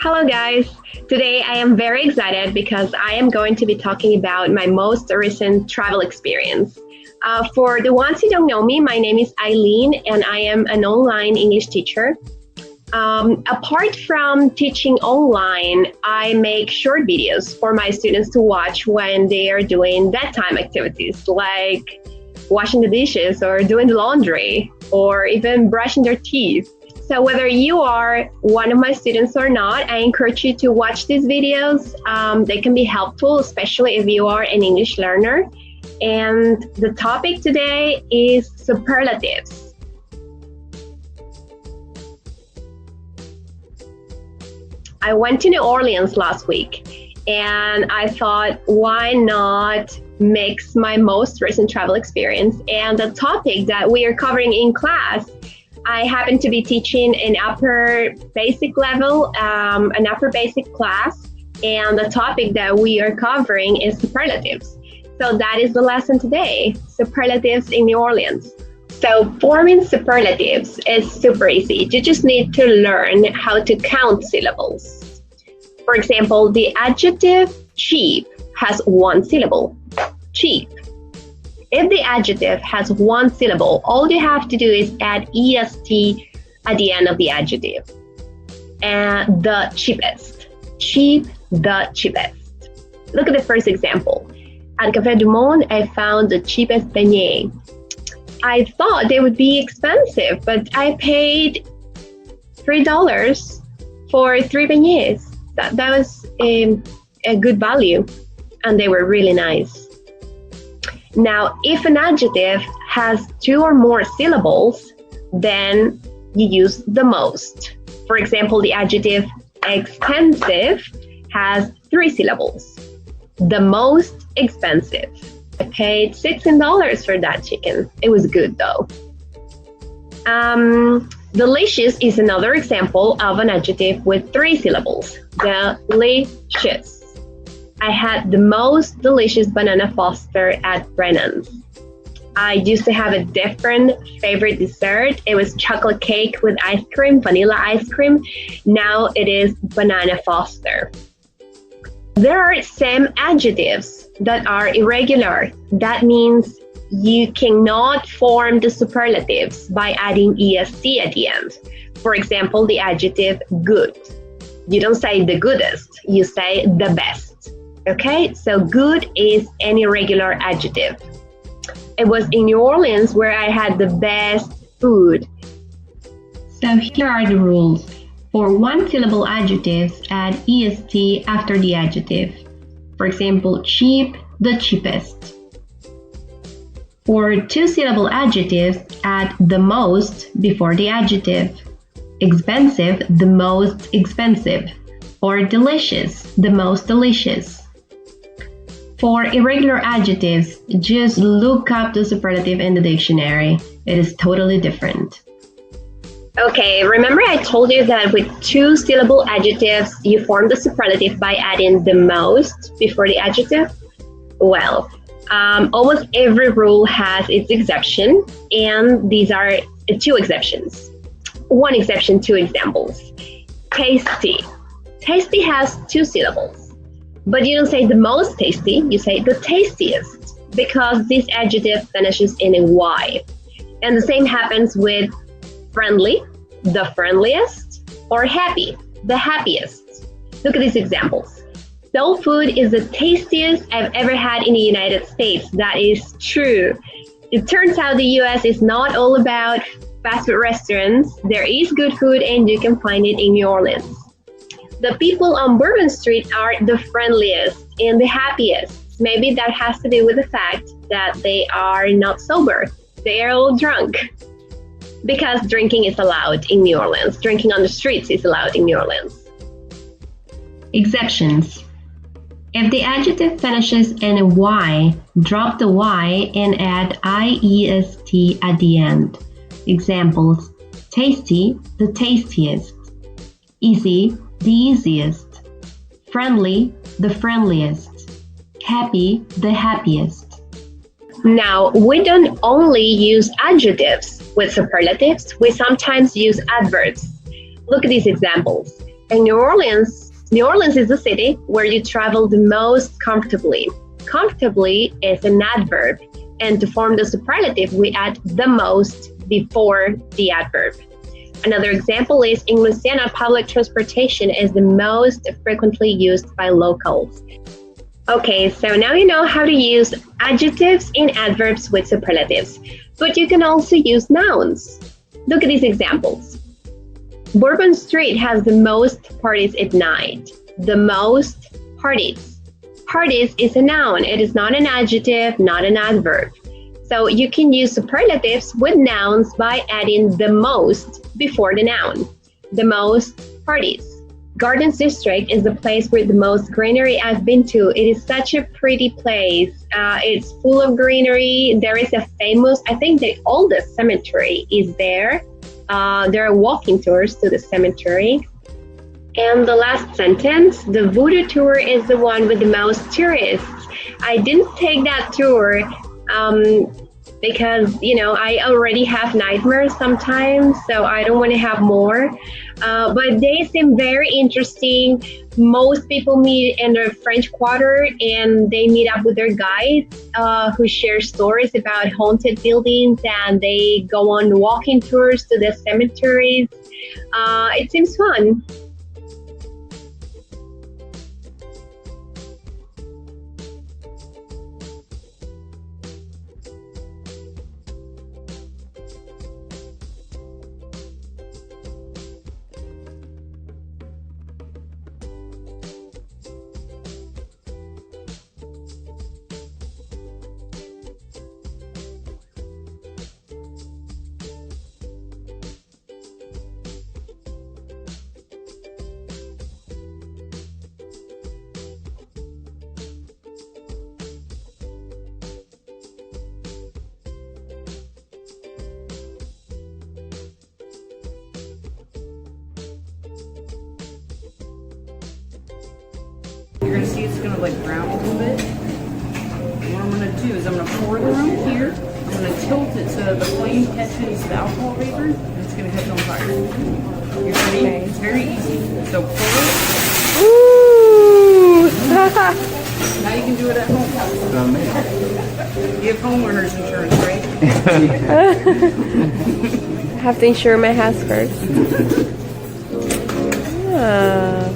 Hello, guys. Today I am very excited because I am going to be talking about my most recent travel experience. For the ones who don't know me, my name is Eileen and I am an online English teacher. Apart from teaching online, I make short videos for my students to watch when they are doing bedtime activities like washing the dishes or doing the laundry or even brushing their teeth. So whether you are one of my students or not, I encourage you to watch these videos. They can be helpful, especially if you are an English learner. And the topic today is superlatives. I went to New Orleans last week and I thought, why not mix my most recent travel experience and the topic that we are covering in class. I happen to be teaching an upper basic level, an upper basic class, and the topic that we are covering is superlatives. So that is the lesson today, superlatives in New Orleans. So forming superlatives is super easy. You just need to learn how to count syllables. For example, the adjective cheap has one syllable, cheap. If the adjective has one syllable, all you have to do is add est at the end of the adjective. And the cheapest, cheap, the cheapest. Look at the first example. At Café du Monde, I found the cheapest beignet. I thought they would be expensive, but I paid $3 for 3 beignets. That was a good value, and they were really nice. Now, if an adjective has 2 or more syllables, then you use the most. For example, the adjective expensive has 3 syllables. The most expensive. I paid $16 for that chicken. It was good though. Delicious is another example of an adjective with 3 syllables. Delicious. I had the most delicious banana foster at Brennan's. I used to have a different favorite dessert. It was chocolate cake with ice cream, vanilla ice cream. Now it is banana foster. There are some adjectives that are irregular. That means you cannot form the superlatives by adding est at the end. For example, the adjective good. You don't say the goodest, you say the best. Okay, so good is an irregular adjective. It was in New Orleans where I had the best food. So here are the rules. For 1-syllable adjectives, add est after the adjective. For example, cheap, the cheapest. For 2-syllable adjectives, add the most before the adjective. Expensive, the most expensive. Or delicious, the most delicious. For irregular adjectives, just look up the superlative in the dictionary. It is totally different. Okay, remember I told you that with 2-syllable adjectives, you form the superlative by adding the most before the adjective? Well, almost every rule has its exception, and these are 2 exceptions. 1 exception, 2 examples. Tasty. Tasty has 2 syllables. But you don't say the most tasty, you say the tastiest, because this adjective finishes in a Y. And the same happens with friendly, the friendliest, or happy, the happiest. Look at these examples. Soul food is the tastiest I've ever had in the United States. That is true. It turns out the US is not all about fast food restaurants. There is good food and you can find it in New Orleans. The people on Bourbon Street are the friendliest and the happiest. Maybe that has to do with the fact that they are not sober. They are all drunk. Because drinking is allowed in New Orleans. Drinking on the streets is allowed in New Orleans. Exceptions. If the adjective finishes in a Y, drop the Y and add iest at the end. Examples: tasty, the tastiest. Easy, the easiest. Friendly, the friendliest. Happy, the happiest. Now, we don't only use adjectives with superlatives, we sometimes use adverbs. Look at these examples. And New Orleans is the city where you travel the most comfortably. Comfortably is an adverb, and to form the superlative, we add the most before the adverb. Another example is in Louisiana, public transportation is the most frequently used by locals. Okay, so now you know how to use adjectives and adverbs with superlatives, but you can also use nouns. Look at these examples. Bourbon Street has the most parties at night. The most parties. Parties is a noun. It is not an adjective, not an adverb. So you can use superlatives with nouns by adding the most before the noun. The most parties. Gardens District is the place with the most greenery I've been to. It is such a pretty place. It's full of greenery. There is a famous, I think the oldest cemetery is there. There are walking tours to the cemetery. And the last sentence, the Voodoo tour is the one with the most tourists. I didn't take that tour because, I already have nightmares sometimes, so I don't want to have more. But they seem very interesting. Most people meet in the French Quarter and they meet up with their guides who share stories about haunted buildings, and they go on walking tours to the cemeteries. It seems fun. You're going to see it's going to brown a little bit. And what I'm going to do is I'm going to pour the rum here. I'm going to tilt it so the flame catches the alcohol vapor, and it's going to catch on fire. You ready? Okay. It's very easy. So pour it. Ooh! Now you can do it at home. You have homeowner's insurance, right? I have to insure my house first. Ah.